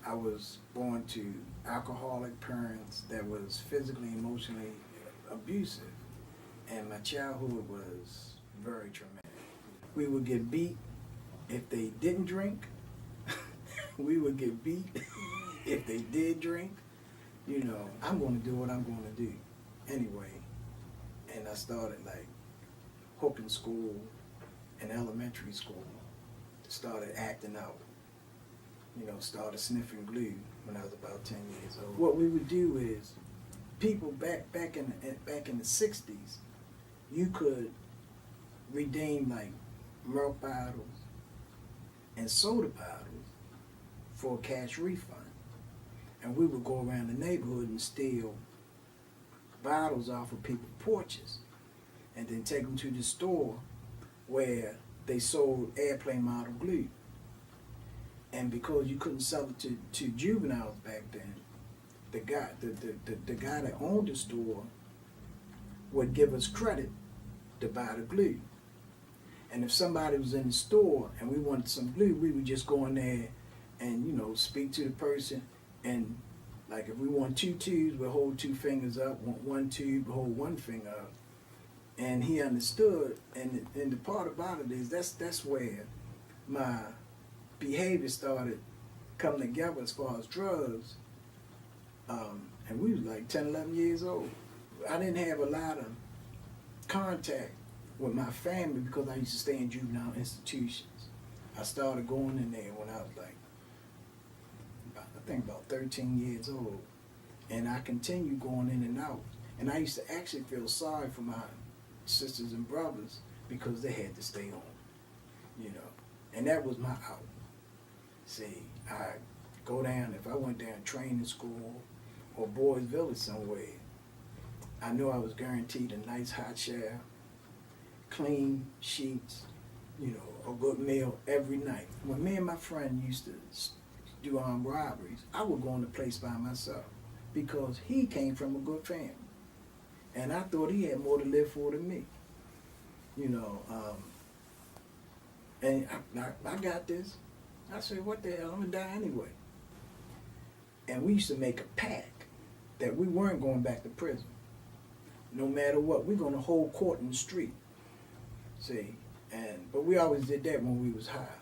I was born to alcoholic parents that was physically, emotionally abusive, and my childhood was very traumatic. We would get beat if they didn't drink. We would get beat if they did drink. You know, I'm going to do what I'm going to do anyway. And I started like hooking school in elementary school. Started acting out. You know, started sniffing glue when I was about 10 years old. What we would do is, people back in the 60s, you could redeem like milk bottles and soda bottles for a cash refund. And we would go around the neighborhood and steal bottles off of people's porches and then take them to the store where they sold airplane model glue. And because you couldn't sell it to juveniles back then, the guy that owned the store would give us credit to buy the glue. And if somebody was in the store and we wanted some glue, we would just go in there and, you know, speak to the person. And like if we want 2 tubes, we'll hold 2 fingers up. Want 1 tube, we'll hold 1 finger up. And he understood. And the part about it is that's where my behavior started coming together as far as drugs. And we was like 10, 11 years old. I didn't have a lot of contact with my family because I used to stay in juvenile institutions. I started going in there when I was like, I think about 13 years old. And I continued going in and out. And I used to actually feel sorry for my sisters and brothers because they had to stay home, you know. And that was my out. See, I go down, if I went down training school or Boys Village somewhere, I knew I was guaranteed a nice hot shower, clean sheets, you know, a good meal every night. When me and my friend used to do armed robberies, I would go in the place by myself because he came from a good family. And I thought he had more to live for than me. You know, and I got this. I said, what the hell, I'm gonna die anyway. And we used to make a pact that we weren't going back to prison. No matter what, we're gonna hold court in the street. See, but we always did that when we was high.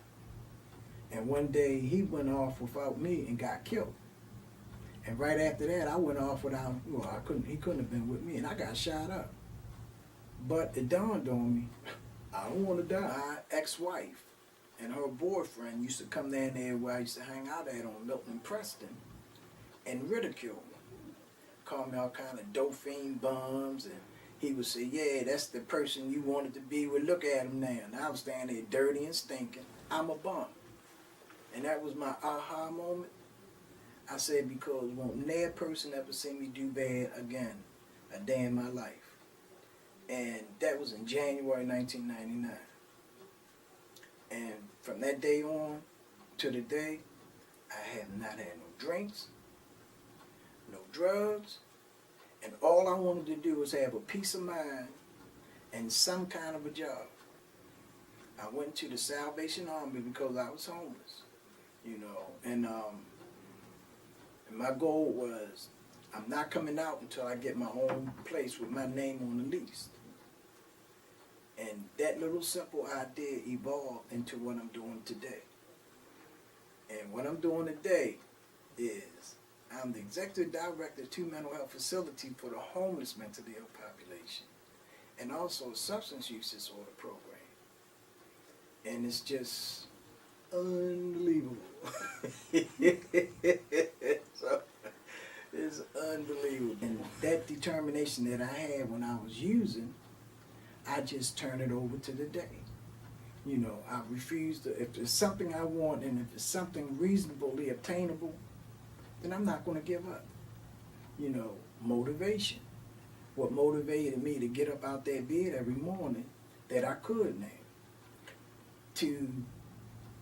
And one day he went off without me and got killed. And right after that, I went off without, well, he couldn't have been with me, and I got shot up. But it dawned on me, I don't want to die. My ex-wife and her boyfriend used to come down there where I used to hang out at on Milton and Preston and ridicule me. Call me all kind of dopamine bums, and he would say, yeah, that's the person you wanted to be with. Look at him now. And I was standing there dirty and stinking. I'm a bum. And that was my aha moment. I said, because won't no person ever see me do bad again a day in my life. And that was in January 1999. And from that day on to the day, I have not had no drinks, no drugs, and all I wanted to do was have a peace of mind and some kind of a job. I went to the Salvation Army because I was homeless, you know, and my goal was, I'm not coming out until I get my own place with my name on the lease. And that little simple idea evolved into what I'm doing today. And what I'm doing today is, I'm the executive director of 2 mental health facilities for the homeless mentally ill population, and also a substance use disorder program. And it's just unbelievable. So, it's unbelievable. And that determination that I had when I was using, I just turn it over to the day. You know, I refuse to, if there's something I want and if it's something reasonably obtainable, then I'm not going to give up. You know, motivation. What motivated me to get up out that bed every morning that I could now, to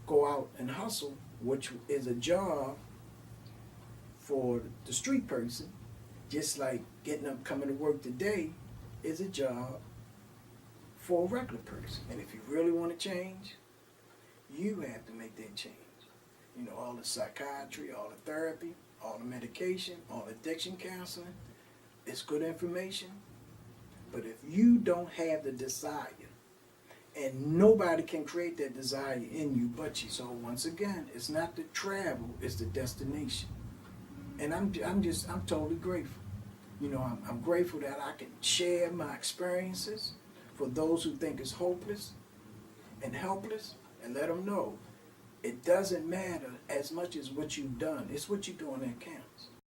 go out and hustle, which is a job for the street person, just like getting up, coming to work today is a job for a regular person. And if you really want to change, you have to make that change. You know, all the psychiatry, all the therapy, all the medication, all the addiction counseling. It's good information. But if you don't have the desire, and nobody can create that desire in you but you. So once again, it's not the travel, it's the destination. And I'm totally grateful. You know, I'm grateful that I can share my experiences for those who think it's hopeless and helpless, and let them know it doesn't matter as much as what you've done. It's what you're doing that counts.